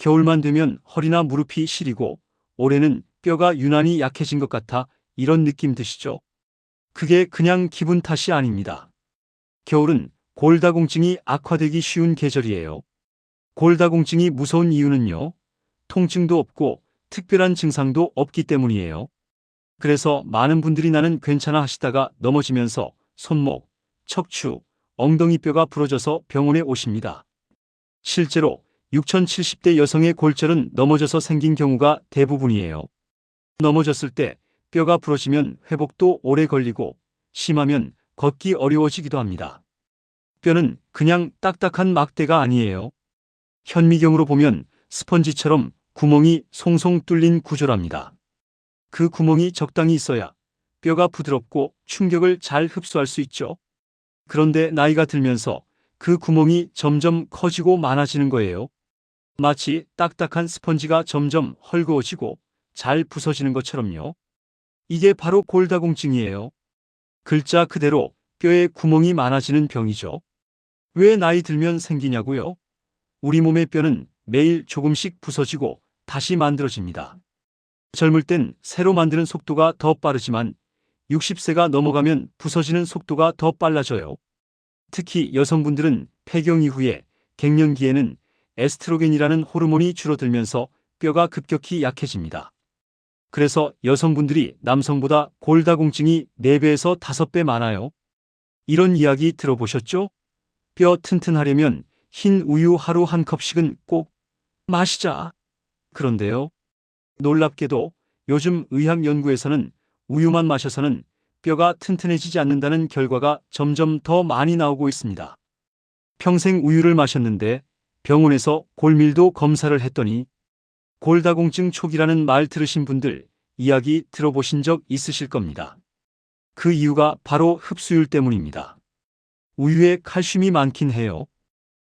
겨울만 되면 허리나 무릎이 시리고 올해는 뼈가 유난히 약해진 것 같아 이런 느낌 드시죠? 그게 그냥 기분 탓이 아닙니다. 겨울은 골다공증이 악화되기 쉬운 계절이에요. 골다공증이 무서운 이유는요. 통증도 없고 특별한 증상도 없기 때문이에요. 그래서 많은 분들이 나는 괜찮아 하시다가 넘어지면서 손목, 척추, 엉덩이 뼈가 부러져서 병원에 오십니다. 실제로 6070대 여성의 골절은 넘어져서 생긴 경우가 대부분이에요. 넘어졌을 때 뼈가 부러지면 회복도 오래 걸리고 심하면 걷기 어려워지기도 합니다. 뼈는 그냥 딱딱한 막대가 아니에요. 현미경으로 보면 스펀지처럼 구멍이 송송 뚫린 구조랍니다. 그 구멍이 적당히 있어야 뼈가 부드럽고 충격을 잘 흡수할 수 있죠. 그런데 나이가 들면서 그 구멍이 점점 커지고 많아지는 거예요. 마치 딱딱한 스펀지가 점점 헐거워지고 잘 부서지는 것처럼요. 이게 바로 골다공증이에요. 글자 그대로 뼈에 구멍이 많아지는 병이죠. 왜 나이 들면 생기냐고요? 우리 몸의 뼈는 매일 조금씩 부서지고 다시 만들어집니다. 젊을 땐 새로 만드는 속도가 더 빠르지만 60세가 넘어가면 부서지는 속도가 더 빨라져요. 특히 여성분들은 폐경 이후에 갱년기에는 에스트로겐이라는 호르몬이 줄어들면서 뼈가 급격히 약해집니다. 그래서 여성분들이 남성보다 골다공증이 4배에서 5배 많아요. 이런 이야기 들어보셨죠? 뼈 튼튼하려면 흰 우유 하루 한 컵씩은 꼭 마시자. 그런데요. 놀랍게도 요즘 의학 연구에서는 우유만 마셔서는 뼈가 튼튼해지지 않는다는 결과가 점점 더 많이 나오고 있습니다. 평생 우유를 마셨는데 병원에서 골밀도 검사를 했더니 골다공증 초기라는 말 들으신 분들 이야기 들어보신 적 있으실 겁니다. 그 이유가 바로 흡수율 때문입니다. 우유에 칼슘이 많긴 해요.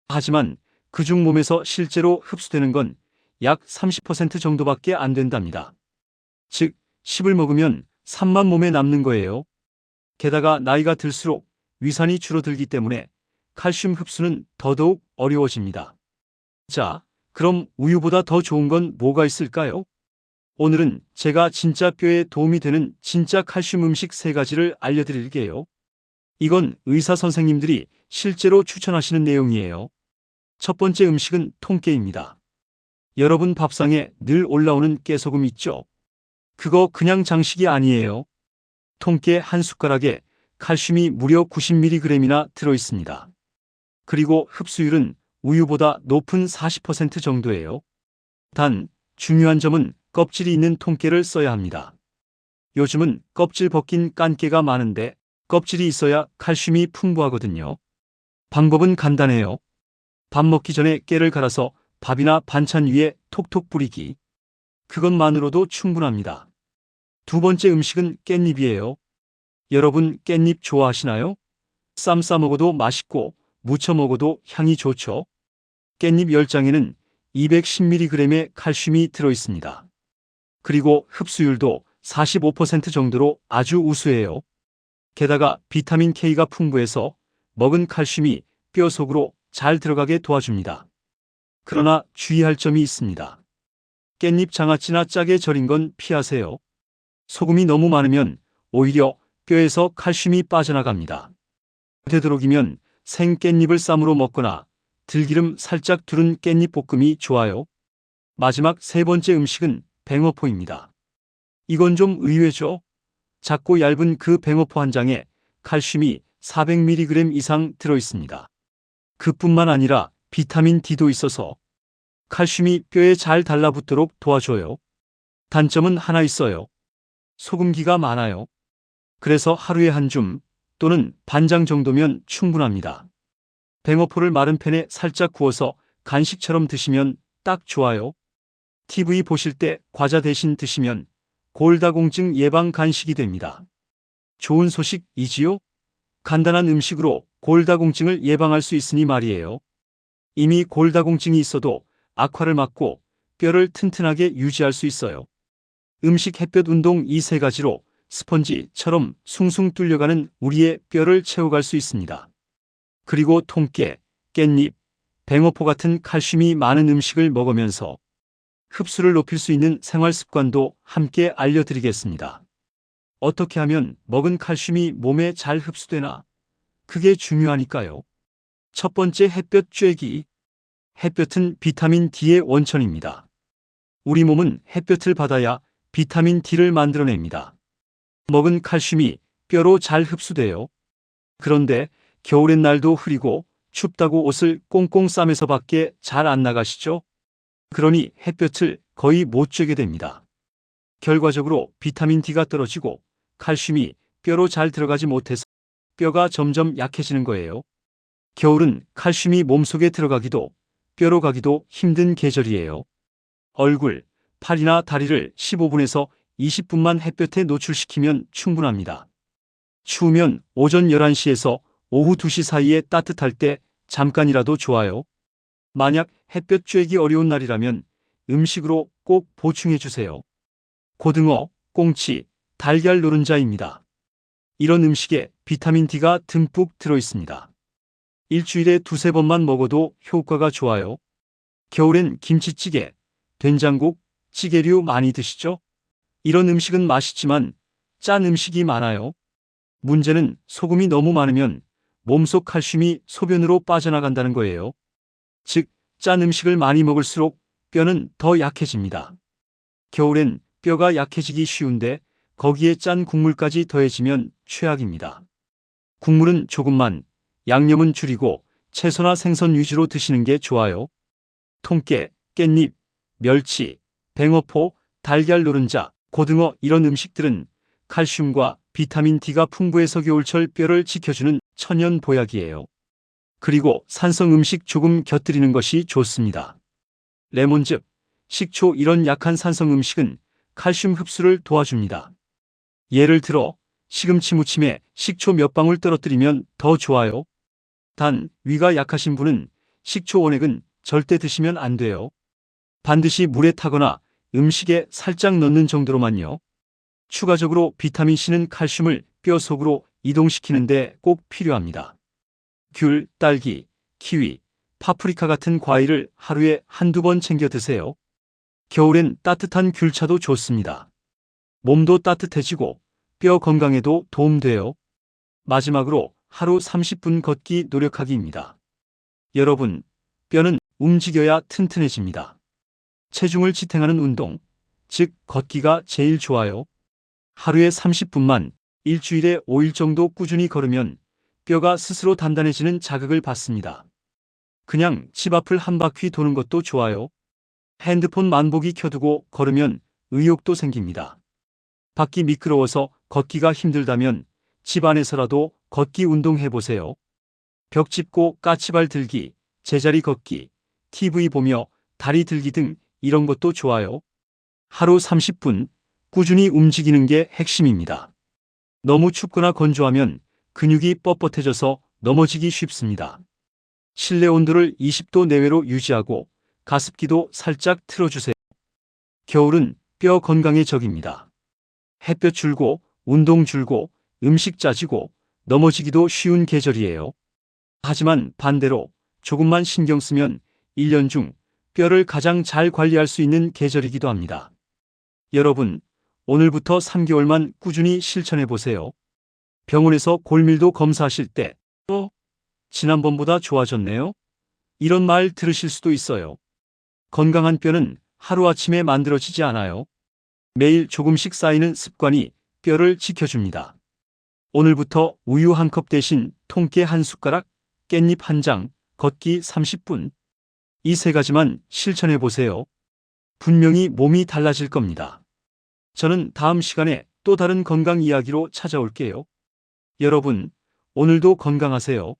하지만 그중 몸에서 실제로 흡수되는 건 약 30% 정도밖에 안 된답니다. 즉, 10을 먹으면 3만 몸에 남는 거예요. 게다가 나이가 들수록 위산이 줄어들기 때문에 칼슘 흡수는 더더욱 어려워집니다. 자, 그럼 우유보다 더 좋은 건 뭐가 있을까요? 오늘은 제가 진짜 뼈에 도움이 되는 진짜 칼슘 음식 3가지를 알려드릴게요. 이건 의사 선생님들이 실제로 추천하시는 내용이에요. 첫 번째 음식은 통깨입니다. 여러분 밥상에 늘 올라오는 깨소금 있죠? 그거 그냥 장식이 아니에요. 통깨 한 숟가락에 칼슘이 무려 90mg이나 들어있습니다. 그리고 흡수율은 우유보다 높은 40% 정도예요. 단, 중요한 점은 껍질이 있는 통깨를 써야 합니다. 요즘은 껍질 벗긴 깐깨가 많은데 껍질이 있어야 칼슘이 풍부하거든요. 방법은 간단해요. 밥 먹기 전에 깨를 갈아서 밥이나 반찬 위에 톡톡 뿌리기. 그것만으로도 충분합니다. 두 번째 음식은 깻잎이에요. 여러분 깻잎 좋아하시나요? 쌈 싸 먹어도 맛있고 무쳐 먹어도 향이 좋죠. 깻잎 10장에는 210mg의 칼슘이 들어있습니다. 그리고 흡수율도 45% 정도로 아주 우수해요. 게다가 비타민 K가 풍부해서 먹은 칼슘이 뼈 속으로 잘 들어가게 도와줍니다. 그러나 주의할 점이 있습니다. 깻잎 장아찌나 짜게 절인 건 피하세요. 소금이 너무 많으면 오히려 뼈에서 칼슘이 빠져나갑니다. 되도록이면 생 깻잎을 쌈으로 먹거나 들기름 살짝 두른 깻잎 볶음이 좋아요. 마지막 3번째 음식은 뱅어포입니다. 이건 좀 의외죠? 작고 얇은 그 뱅어포 한 장에 칼슘이 400mg 이상 들어있습니다. 그뿐만 아니라 비타민 D도 있어서 칼슘이 뼈에 잘 달라붙도록 도와줘요. 단점은 하나 있어요. 소금기가 많아요. 그래서 하루에 한 줌 또는 반장 정도면 충분합니다. 뱅어포를 마른 팬에 살짝 구워서 간식처럼 드시면 딱 좋아요. TV 보실 때 과자 대신 드시면 골다공증 예방 간식이 됩니다. 좋은 소식이지요? 간단한 음식으로 골다공증을 예방할 수 있으니 말이에요. 이미 골다공증이 있어도 악화를 막고 뼈를 튼튼하게 유지할 수 있어요. 음식, 햇볕, 운동 이 3가지로 스펀지처럼 숭숭 뚫려가는 우리의 뼈를 채워갈 수 있습니다. 그리고 통깨, 깻잎, 뱅어포 같은 칼슘이 많은 음식을 먹으면서 흡수를 높일 수 있는 생활 습관도 함께 알려드리겠습니다. 어떻게 하면 먹은 칼슘이 몸에 잘 흡수되나? 그게 중요하니까요. 첫 번째, 햇볕 쬐기. 햇볕은 비타민 D의 원천입니다. 우리 몸은 햇볕을 받아야 비타민 D를 만들어냅니다. 먹은 칼슘이 뼈로 잘 흡수돼요. 그런데 겨울엔 날도 흐리고 춥다고 옷을 꽁꽁 싸매서 밖에 잘 안 나가시죠? 그러니 햇볕을 거의 못 쬐게 됩니다. 결과적으로 비타민 D가 떨어지고 칼슘이 뼈로 잘 들어가지 못해서 뼈가 점점 약해지는 거예요. 겨울은 칼슘이 몸속에 들어가기도 뼈로 가기도 힘든 계절이에요. 얼굴, 팔이나 다리를 15분에서 20분만 햇볕에 노출시키면 충분합니다. 추우면 오전 11시에서 오후 2시 사이에 따뜻할 때 잠깐이라도 좋아요. 만약 햇볕 쬐기 어려운 날이라면 음식으로 꼭 보충해 주세요. 고등어, 꽁치, 달걀 노른자입니다. 이런 음식에 비타민 D가 듬뿍 들어 있습니다. 일주일에 2~3번만 먹어도 효과가 좋아요. 겨울엔 김치찌개, 된장국, 찌개류 많이 드시죠? 이런 음식은 맛있지만 짠 음식이 많아요. 문제는 소금이 너무 많으면 몸속 칼슘이 소변으로 빠져나간다는 거예요. 즉, 짠 음식을 많이 먹을수록 뼈는 더 약해집니다. 겨울엔 뼈가 약해지기 쉬운데 거기에 짠 국물까지 더해지면 최악입니다. 국물은 조금만, 양념은 줄이고 채소나 생선 위주로 드시는 게 좋아요. 통깨, 깻잎, 멸치, 뱅어포, 달걀 노른자, 고등어 이런 음식들은 칼슘과 비타민 D가 풍부해서 겨울철 뼈를 지켜주는 천연 보약이에요. 그리고 산성 음식 조금 곁들이는 것이 좋습니다. 레몬즙, 식초 이런 약한 산성 음식은 칼슘 흡수를 도와줍니다. 예를 들어 시금치 무침에 식초 몇 방울 떨어뜨리면 더 좋아요. 단, 위가 약하신 분은 식초 원액은 절대 드시면 안 돼요. 반드시 물에 타거나 음식에 살짝 넣는 정도로만요. 추가적으로 비타민C는 칼슘을 뼈 속으로 이동시키는데 꼭 필요합니다. 귤, 딸기, 키위, 파프리카 같은 과일을 하루에 한두 번 챙겨 드세요. 겨울엔 따뜻한 귤차도 좋습니다. 몸도 따뜻해지고 뼈 건강에도 도움돼요. 마지막으로 하루 30분 걷기 노력하기입니다. 여러분, 뼈는 움직여야 튼튼해집니다. 체중을 지탱하는 운동, 즉 걷기가 제일 좋아요. 하루에 30분만 일주일에 5일 정도 꾸준히 걸으면 뼈가 스스로 단단해지는 자극을 받습니다. 그냥 집 앞을 한 바퀴 도는 것도 좋아요. 핸드폰 만보기 켜두고 걸으면 의욕도 생깁니다. 밖이 미끄러워서 걷기가 힘들다면 집 안에서라도 걷기 운동해보세요. 벽 짚고 까치발 들기, 제자리 걷기, TV 보며 다리 들기 등 이런 것도 좋아요. 하루 30분 꾸준히 움직이는 게 핵심입니다. 너무 춥거나 건조하면 근육이 뻣뻣해져서 넘어지기 쉽습니다. 실내 온도를 20도 내외로 유지하고 가습기도 살짝 틀어주세요. 겨울은 뼈 건강의 적입니다. 햇볕 줄고 운동 줄고 음식 짜지고 넘어지기도 쉬운 계절이에요. 하지만 반대로 조금만 신경 쓰면 1년 중 뼈를 가장 잘 관리할 수 있는 계절이기도 합니다. 여러분, 오늘부터 3개월만 꾸준히 실천해 보세요. 병원에서 골밀도 검사하실 때, 지난번보다 좋아졌네요? 이런 말 들으실 수도 있어요. 건강한 뼈는 하루아침에 만들어지지 않아요. 매일 조금씩 쌓이는 습관이 뼈를 지켜줍니다. 오늘부터 우유 한 컵 대신 통깨 한 숟가락, 깻잎 한 장, 걷기 30분. 이 3가지만 실천해 보세요. 분명히 몸이 달라질 겁니다. 저는 다음 시간에 또 다른 건강 이야기로 찾아올게요. 여러분, 오늘도 건강하세요.